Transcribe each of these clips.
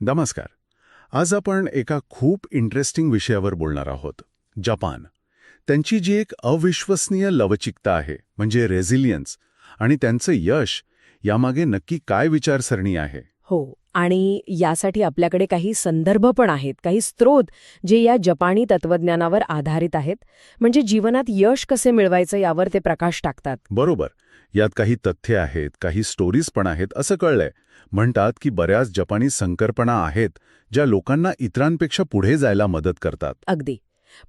नमस्कार. आज आपण एका खूप इंटरेस्टिंग विषयावर बोलणार आहोत. जपान. त्यांची जी एक अविश्वसनीय लवचिकता आहे, म्हणजे रेझिलियन्स, आणि त्यांचं यश, यामागे नक्की काय विचारसरणी आहे? हो, आणि यासाठी आपल्याकडे काही संदर्भ पण आहेत, काही स्रोत जे या जपानी तत्वज्ञानावर आधारित आहेत. म्हणजे जीवनात यश कसे मिळवायचं यावर ते प्रकाश टाकतात. बरोबर. यात काही तथ्य आहेत, काही स्टोरीज पण आहेत, असं कळलंय. म्हणतात की बऱ्याच जपानी संकल्पना आहेत ज्या लोकांना इतरांपेक्षा पुढे जायला मदत करतात. अगदी.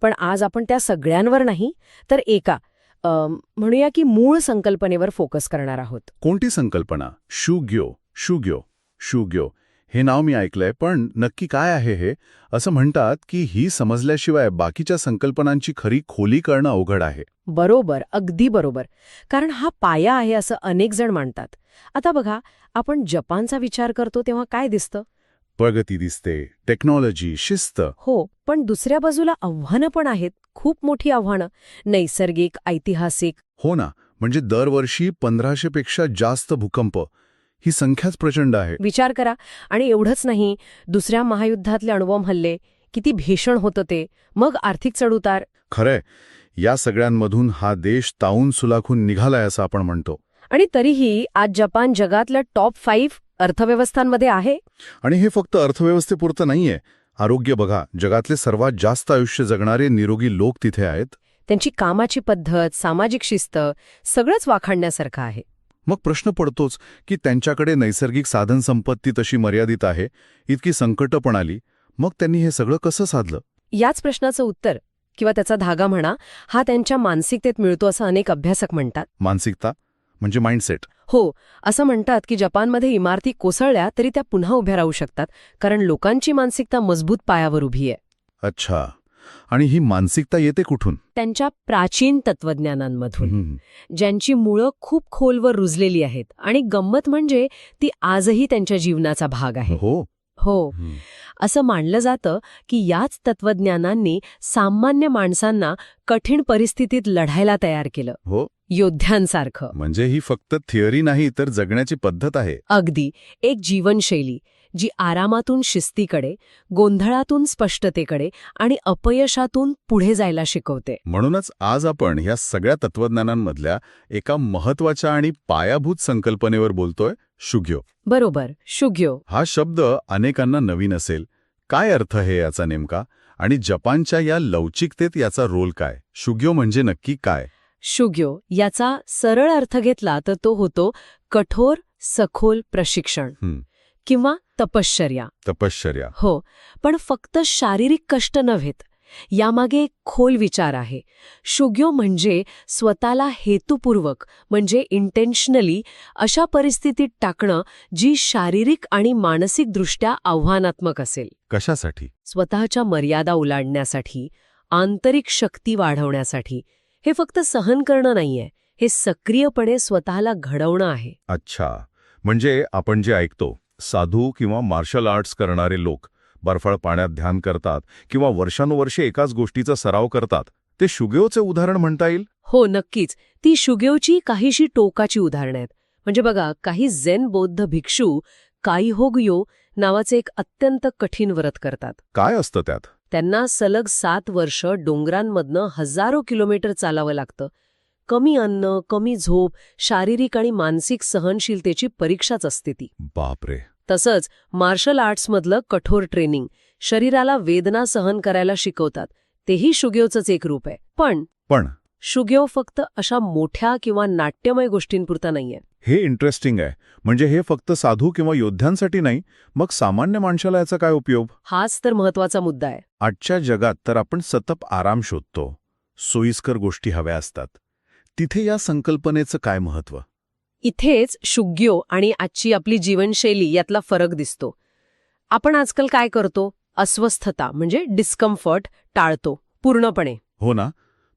पण आज आपण त्या सगळ्यांवर नाही, तर एका म्हणूया की मूळ संकल्पनेवर फोकस करणार आहोत. कोणती संकल्पना? शुग्यो. शुग्यो. शुग्यो हे नाव मी ऐकलंय, पण नक्की काय आहे हे? असं म्हणतात की ही समजल्याशिवाय बाकीच्या संकल्पनांची खरी खोली कळणं अवघड आहे. बरोबर, अगदी बरोबर. कारण हा पाया आहे असं अनेक जण मानतात. आता बघा, आपण जपानचा विचार करतो तेव्हा काय दिसतं? प्रगती दिसते, टेक्नॉलॉजी, शिस्त. हो, पण दुसऱ्या बाजूला आव्हानं पण आहेत, खूप मोठी आव्हानं. नैसर्गिक, ऐतिहासिक. हो ना, म्हणजे दरवर्षी 1500 पेक्षा जास्त भूकंप. ही संख्याच प्रचंड आहे. विचार करा. आणि एवढंच नाही, दुसऱ्या महायुद्धातले अणुबॉम्ब हल्ले किती भीषण होतं ते. मग आर्थिक चढउतार. खरंय, या सगळ्यांमधून हा देश तावून सुलाखून निघालाय असं आपण म्हणतो. आणि तरीही आज जपान जगातल्या टॉप 5 अर्थव्यवस्थांमध्ये आहे. आणि हे फक्त अर्थव्यवस्थेपुरतं नाहीये. आरोग्य बघा, जगातले सर्वात जास्त आयुष्य जगणारे निरोगी लोक तिथे आहेत. त्यांची कामाची पद्धत, सामाजिक शिस्त, सगळंच वाखाणण्यासारखं आहे. मग प्रश्न पडतोच की त्यांच्याकडे नैसर्गिक साधनसंपत्ती तशी मर्यादित आहे, इतकी संकटं पण आली, मग त्यांनी हे सगळं कसं साधलं? याच प्रश्नाचं उत्तर किंवा त्याचा धागा म्हणा, हा त्यांच्या मानसिकतेत मिळतो असं अनेक अभ्यासक म्हणतात. मानसिकता म्हणजे माइंडसेट. हो, असं म्हणतात की जपानमध्ये इमारती कोसळल्या तरी त्या पुन्हा उभ्या राहू शकतात, कारण लोकांची मानसिकता मजबूत पायावर उभी आहे. अच्छा. आणि ही मानसिकता येते कुठून? त्यांच्या प्राचीन तत्वज्ञानांमधून, ज्यांची मुळं खूप खोलवर रुजलेली आहेत. आणि गंमत म्हणजे ती आजही त्यांच्या जीवनाचा भाग आहे. हो, असं मानलं जातं की याच तत्वज्ञानांनी सामान्य माणसांना कठीण परिस्थितीत लढायला तयार केलं. हो, योद्ध्यांसारखं. म्हणजे ही फक्त थिअरी नाही, तर जगण्याची पद्धत आहे. अगदी. एक जीवनशैली जी आरामातून शिस्तीकडे, गोंधळातून स्पष्टतेकडे आणि अपयशातून पुढे जायला शिकवते. म्हणूनच आज आपण ह्या सगळ्या तत्वज्ञानांमधल्या एका महत्वाच्या आणि पायाभूत संकल्पनेवर बोलतोय, शुग्यो. बरोबर, शुग्यो. हा शब्द अनेकांना नवीन असेल. काय अर्थ आहे याचा नेमका? आणि जपानच्या या लवचिकतेत याचा रोल काय? शुग्यो म्हणजे नक्की काय? शुग्यो याचा सरळ अर्थ घेतला तर तो होतो कठोर, सखोल प्रशिक्षण किंवा तपश्चर्या. तपश्चर्या. हो, पण फक्त शारीरिक कष्ट नव्हेत. यामागे एक खोल विचार आहे. शुग्यो म्हणजे स्वतःला हेतुपूर्वक, म्हणजे इंटेन्शनली अशा परिस्थितीत टाकणं जी शारीरिक आणि मानसिकदृष्ट्या आव्हानात्मक असेल. कशासाठी? स्वतःच्या मर्यादा ओलांडण्यासाठी, आंतरिक शक्ती वाढवण्यासाठी. हे फक्त सहन करणं नाहीये, हे सक्रियपणे स्वतःला घडवणं आहे. अच्छा. म्हणजे आपण जे ऐकतो, साधू किंवा मार्शल आर्ट्स करणारे लोक बर्फाळ पाण्यात ध्यान करतात किंवा वर्षानुवर्षे एकाच गोष्टीचा सराव करतात, ते शुग्योचे उदाहरण म्हणता येईल? हो, नक्कीच. ती शुग्योची काहीशी टोकाची उदाहरणं आहेत. म्हणजे बघा, काही झेन बौद्ध भिक्षू काईहोगयो नावाचे एक अत्यंत कठीण व्रत करतात. काय असतं त्यात? त्यांना सलग 7 वर्ष डोंगरांमधनं हजारो किलोमीटर चालावं लागतं. कमी अन्न, कमी झोप, शारीरिक आणि मानसिक सहनशीलतेची परीक्षाच असते ती. बापरे. तसंच मार्शल आर्ट्समधलं कठोर ट्रेनिंग, शरीराला वेदना सहन करायला शिकवतात. तेही शुग्योचंच एक रूप आहे. पण शुग्यो फक्त अशा मोठ्या किंवा नाट्यमय गोष्टींपुरता नाहीये. हे इंटरेस्टिंग आहे. म्हणजे हे फक्त साधू किंवा योद्ध्यांसाठी नाही, मग सामान्य माणसाला याचा काय उपयोग? हाच तर महत्वाचा मुद्दा आहे. आजच्या जगात तर आपण सतत आराम शोधतो, सोयीस्कर गोष्टी हव्या असतात. तिथे या संकल्पनेचं काय महत्त्व? इथेच शुग्यो आणि आजची आपली जीवनशैली यातला फरक दिसतो. आपण आजकाल काय करतो? अस्वस्थता म्हणजे डिस्कम्फर्ट टाळतो पूर्णपणे. हो ना.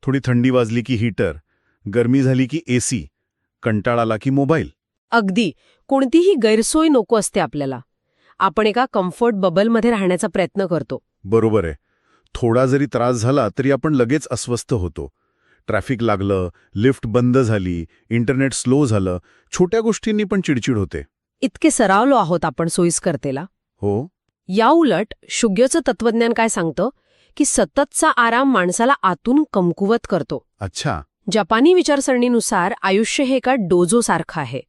थोडी थंडी वाजली की हीटर, गरमी झाली की एसी, कंटाळा आला की मोबाईल. अगदी. कोणतीही गैरसोय नको असते आपल्याला. आपण एका कम्फर्ट बबलमध्ये राहण्याचा प्रयत्न करतो. बरोबर आहे. थोडा जरी त्रास झाला तरी आपण लगेच अस्वस्थ होतो. ट्रॅफिक लागलं, लिफ्ट बंद झाली, इंटरनेट स्लो झालं, छोट्या गोष्टींनी पण चिडचिड होते. इतके सरावलो आहोत आपण सोयीस्करतेला. हो. याउलट शुग्योचं तत्वज्ञान काय सांगतं की सततचा आराम माणसाला आतून कमकुवत करतो. अच्छा. जपानी विचारसरणीनुसार आयुष्य हे एका डोजोसारखं आहे.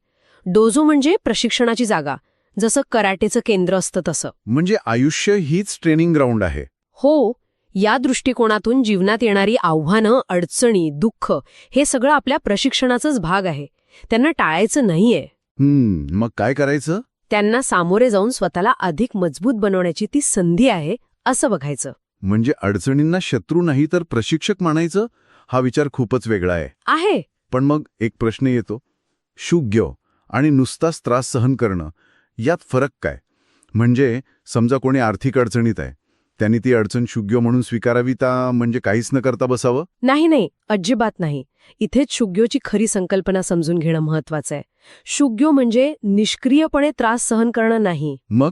डोजो म्हणजे प्रशिक्षणाची जागा, जसं कराटेचं केंद्र असतं तसं. म्हणजे आयुष्य हीच ट्रेनिंग ग्राउंड आहे. हो, या दृष्टिकोनातून जीवनात येणारी आव्हानं, अडचणी, दुःख हे सगळं आपल्या प्रशिक्षणाचाच भाग आहे. त्यांना टाळायचं नाहीये. मग काय करायचं? त्यांना सामोरे जाऊन स्वतःला अधिक मजबूत बनवण्याची ती संधी आहे असं बघायचं. म्हणजे अडचणींना शत्रू नाही तर प्रशिक्षक मानायचं? हा विचार खूपच वेगळा आहे. पण मग एक प्रश्न येतो, शुग्यो आणि नुसताच त्रास सहन करणं यात फरक काय? म्हणजे समजा कोणी आर्थिक अडचणीत आहे, त्यांनी ती अडचण शुग्यो म्हणून स्वीकारावी म्हणजे काहीच न करता बसावं? नाही, अजिबात नाही. इथेच शुग्योची खरी संकल्पना समजून घेणं महत्वाचं आहे. शुग्यो म्हणजे निष्क्रियपणे त्रास सहन करणं नाही. मग?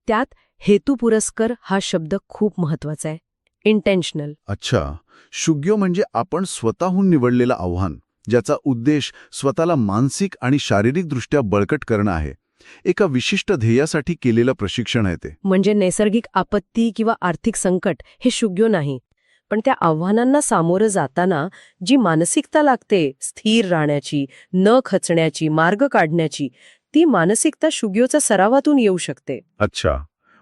त्यात हेतुपुरस्कर हा शब्द खूप महत्वाचा आहे. इंटेन्शनल. अच्छा. शुग्यो म्हणजे आपण स्वतःहून निवडलेलं आव्हान, ज्याचा उद्देश स्वतःला मानसिक आणि शारीरिकदृष्ट्या बळकट करणं आहे. एका विशिष्ट ध्येयासाठी केलेलं प्रशिक्षण आहे ते. म्हणजे नैसर्गिक आपत्ती किंवा आर्थिक संकट हे शुग्यो नाही, पण त्या आव्हानांना सामोरं जाताना जी मानसिकता लागते, स्थिर राहण्याची, न खचण्याची, मार्ग काढण्याची, ती मानसिकता शुग्योच्या सरावातून येऊ शकते. अच्छा.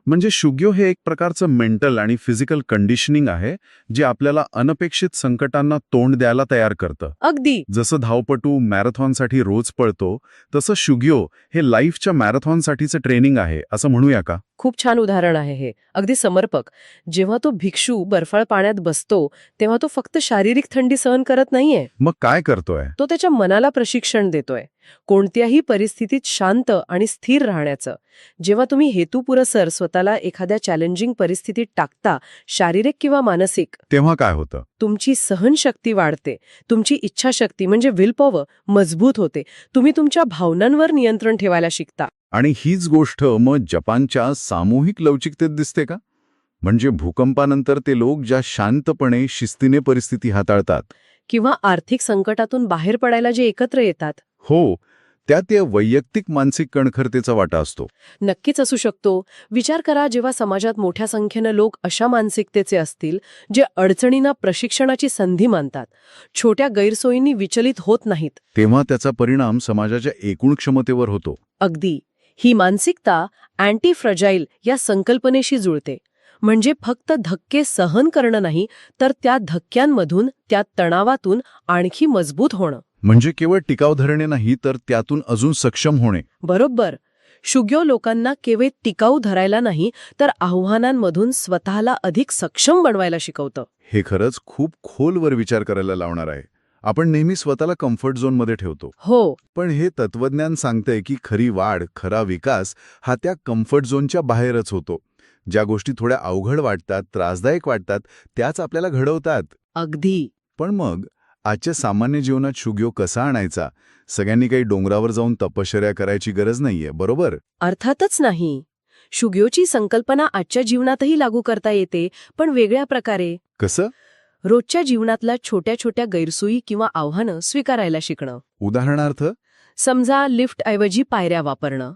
म्हणजे शुग्यो हे एक प्रकारचं मेंटल आणि फिजिकल कंडिशनिंग आहे, जे आपल्याला अनपेक्षित संकटांना तोंड द्यायला तयार करतं. अगदी. जसं धावपटू मॅरेथॉनसाठी रोज पळतो, तसं शुग्यो हे लाईफच्या मॅरेथॉनसाठीचं ट्रेनिंग आहे, असं म्हणूया का? खूप छान उदाहरण आहे हे. अगदी समर्पक. जेव्हा तो भिक्षू बर्फाळ पाण्यात बसतो, तेव्हा तो फक्त शारीरिक थंडी सहन करत नाहीये. मग काय करतोय? तो त्याच्या मनाला प्रशिक्षण देतोय कोणत्याही परिस्थितीत शांत आणि स्थिर राहण्याचं. जेव्हा तुम्ही हेतुपुरस्सर स्वतःला एखाद्या चॅलेंजिंग परिस्थितीत टाकता, शारीरिक किंवा मानसिक, तेव्हा काय होतं? तुमची सहनशक्ती वाढते, तुमची इच्छाशक्ती म्हणजे विल पॉवर मजबूत होते, तुम्ही तुमच्या भावनांवर नियंत्रण ठेवायला शिकता. आणि हीच गोष्ट मग जपानच्या सामूहिक लवचिकतेत दिसते का? म्हणजे भूकंपानंतर ते लोक ज्या शांतपणे शिस्तीने परिस्थिती हाताळतात, किंवा आर्थिक संकटातून बाहेर पडायला जे एकत्र येतात. हो, त्यात या वैयक्तिक मानसिक कणखरतेचा वाटा असतो. नक्कीच असू शकतो. विचार करा, जेव्हा समाजात मोठ्या संख्येनं लोक अशा मानसिकतेचे असतील जे अडचणींना प्रशिक्षणाची संधी मानतात, छोट्या गैरसोयींनी विचलित होत नाहीत, तेव्हा त्याचा परिणाम समाजाच्या एकूण क्षमतेवर होतो. अगदी. ही मानसिकता अँटी फ्रजाईल या संकल्पनेशी जुळते. म्हणजे फक्त धक्के सहन करणं नाही, तर त्या धक्क्यांमधून, त्या तणावातून आणखी मजबूत होणं. म्हणजे केवळ टिकाव धरणे नाही, तर त्यातून अजून सक्षम होणे. बरोबर. शुग्यो लोकांना केवळ टिकाऊ धरायला नाही, तर आव्हानांमधून स्वतःला अधिक सक्षम बनवायला शिकवतं. हे खरंच खूप खोलवर विचार करायला लावणार आहे. आपण नेहमी स्वतःला कम्फर्ट झोनमध्ये ठेवतो. हो. पण हे तत्वज्ञान सांगतंय की खरी वाढ, खरा विकास हा त्या कम्फर्ट झोनच्या बाहेरच होतो. ज्या गोष्टी थोड्या अवघड वाटतात, त्रासदायक वाटतात, त्याच आपल्याला घडवतात. अगदी. पण मग आजच्या सामान्य जीवनात शुग्यो कसा आणायचा? सगळ्यांनी काही डोंगरावर जाऊन तपश्चर्या करायची गरज नाहीये, बरोबर? अर्थातच नाही. शुग्योची संकल्पना आजच्या जीवनातही लागू करता येते, पण वेगळ्या प्रकारे. कसं? रोजच्या जीवनातल्या छोट्या छोट्या गैरसोयी किंवा आव्हानं स्वीकारायला शिकणं. उदाहरणार्थ? समजा लिफ्टऐवजी पायऱ्या वापरणं,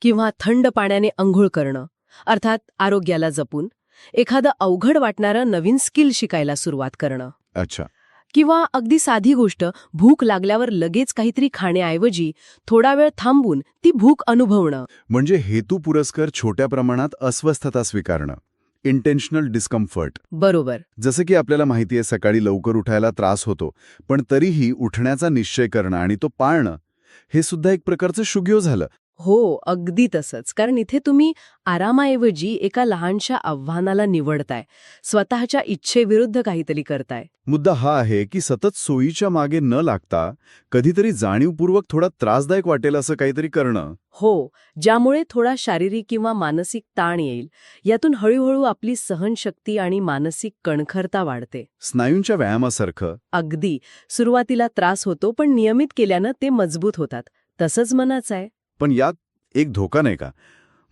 किंवा थंड पाण्याने अंघोळ करणं, अर्थात आरोग्याला जपून. एखादं अवघड वाटणारं नवीन स्किल शिकायला सुरुवात करणं. अच्छा. किंवा अगदी साधी गोष्ट, भूक लागल्यावर लगेच काहीतरी खाण्याऐवजी थोडा वेळ थांबून ती भूक अनुभवणं. म्हणजे हेतुपुरस्कर छोट्या प्रमाणात अस्वस्थता स्वीकारणं. इंटेन्शनल डिस्कम्फर्ट. बरोबर. जसं की आपल्याला माहिती आहे, सकाळी लवकर उठायला त्रास होतो, पण तरीही उठण्याचा निश्चय करणं आणि तो पाळणं, हे सुद्धा एक प्रकारचं शुग्यो झालं. हो, अगदी तसंच. कारण इथे तुम्ही आरामाऐवजी एका लहानशा आव्हानाला निवडताय, स्वतःच्या इच्छेविरुद्ध काहीतरी करताय. मुद्दा हा आहे की सतत सोयीच्या मागे न लागता कधीतरी जाणीवपूर्वक थोडा त्रासदायक वाटेल असं काहीतरी करणं. हो, ज्यामुळे थोडा शारीरिक किंवा मानसिक ताण येईल. यातून हळूहळू आपली सहनशक्ती आणि मानसिक कणखरता वाढते. स्नायूंच्या व्यायामासारखं. अगदी. सुरुवातीला त्रास होतो, पण नियमित केल्यानं ते मजबूत होतात. तसंच मनाचं आहे. पण यात एक धोका नाही का?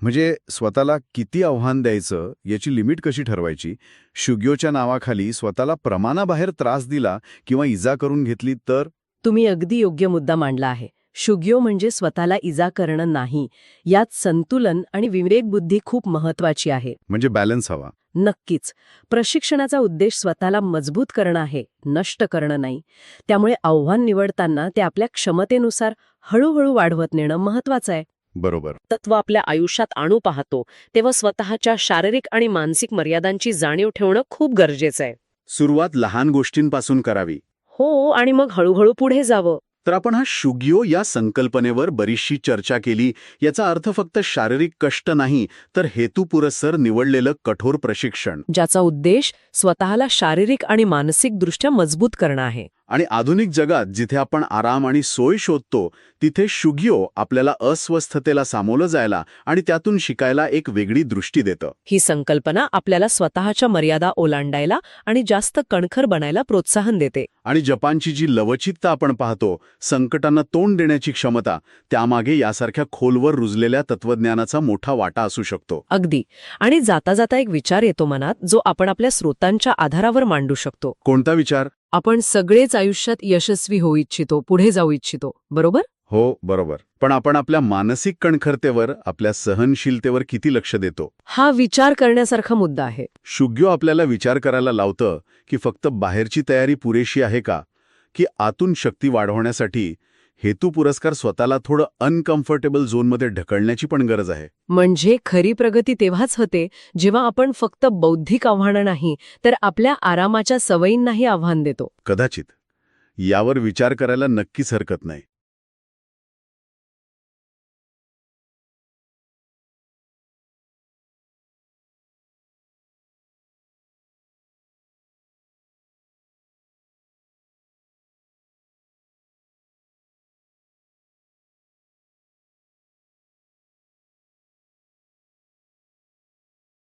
म्हणजे स्वतःला किती आव्हान द्यायचं याची लिमिट कशी ठरवायची? शुग्योच्या नावाखाली स्वतःला प्रमाणाबाहेर त्रास दिला किंवा इजा करून घेतली तर? तुम्ही अगदी योग्य मुद्दा मांडला आहे. शुग्यो म्हणजे स्वतःला इजा करणं नाही. यात संतुलन आणि विवेकबुद्धी खूप महत्वाची आहे. म्हणजे बॅलन्स हवा. नक्कीच. प्रशिक्षणाचा उद्देश स्वतःला मजबूत करणं आहे, नष्ट करणं नाही. त्यामुळे आव्हान निवडताना ते आपल्या क्षमतेनुसार हळूहळू वाढवत नेणं महत्वाचं आहे. बरोबर. तत्व आपल्या आयुष्यात आणू पाहतो तेव्हा स्वतःच्या शारीरिक आणि मानसिक मर्यादांची जाणीव ठेवणं खूप गरजेचं आहे. सुरुवात लहान गोष्टींपासून करावी. हो, आणि मग हळूहळू पुढे जावं. तर आपण हा शुग्यो या संकल्पनेवर बरीचशी चर्चा केली. याचा अर्थ फक्त शारीरिक कष्ट नाही, तर हेतुपुरस्सर निवडलेलं कठोर प्रशिक्षण, ज्याचा उद्देश स्वतःला शारीरिक आणि मानसिकदृष्ट्या मजबूत करणं आहे. आणि आधुनिक जगात जिथे आपण आराम आणि सोय शोधतो, तिथे शुग्यो आपल्याला अस्वस्थतेला सामोरं जायला आणि त्यातून शिकायला एक वेगळी दृष्टी देतं. ही संकल्पना आपल्याला स्वतःच्या मर्यादा ओलांडायला आणि जास्त कणखर बनायला प्रोत्साहन देते. आणि जपानची जी लवचिकता आपण पाहतो, संकटांना तोंड देण्याची क्षमता, त्यामागे यासारख्या खोलवर रुजलेल्या तत्वज्ञानाचा मोठा वाटा असू शकतो. अगदी. आणि जाता जाता एक विचार येतो मनात, जो आपण आपल्या स्रोतांच्या आधारावर मांडू शकतो. कोणता विचार? आपण सगळेच आयुष्यात यशस्वी होऊ इच्छितो, पुढे जाऊ इच्छितो, बरोबर? हो, बरोबर. पण आपण आपल्या मानसिक कणखरतेवर, आपल्या सहनशीलतेवर किती लक्ष देतो? हा विचार करण्यासारखा मुद्दा आहे. शुग्यो आपल्याला विचार करायला लावतं की फक्त बाहेरची तयारी पुरेशी आहे का, की आतून शक्ती वाढवण्यासाठी हेतुपुरस्कार स्वतःला थोडं अनकम्फर्टेबल झोनमध्ये ढकलण्याची पण गरज आहे. म्हणजे खरी प्रगती तेव्हाच होते जेव्हा आपण फक्त बौद्धिक आव्हानं नाही, तर आपल्या आरामाच्या सवयींनाही आव्हान देतो. कदाचित. यावर विचार करायला नक्कीच हरकत नाही.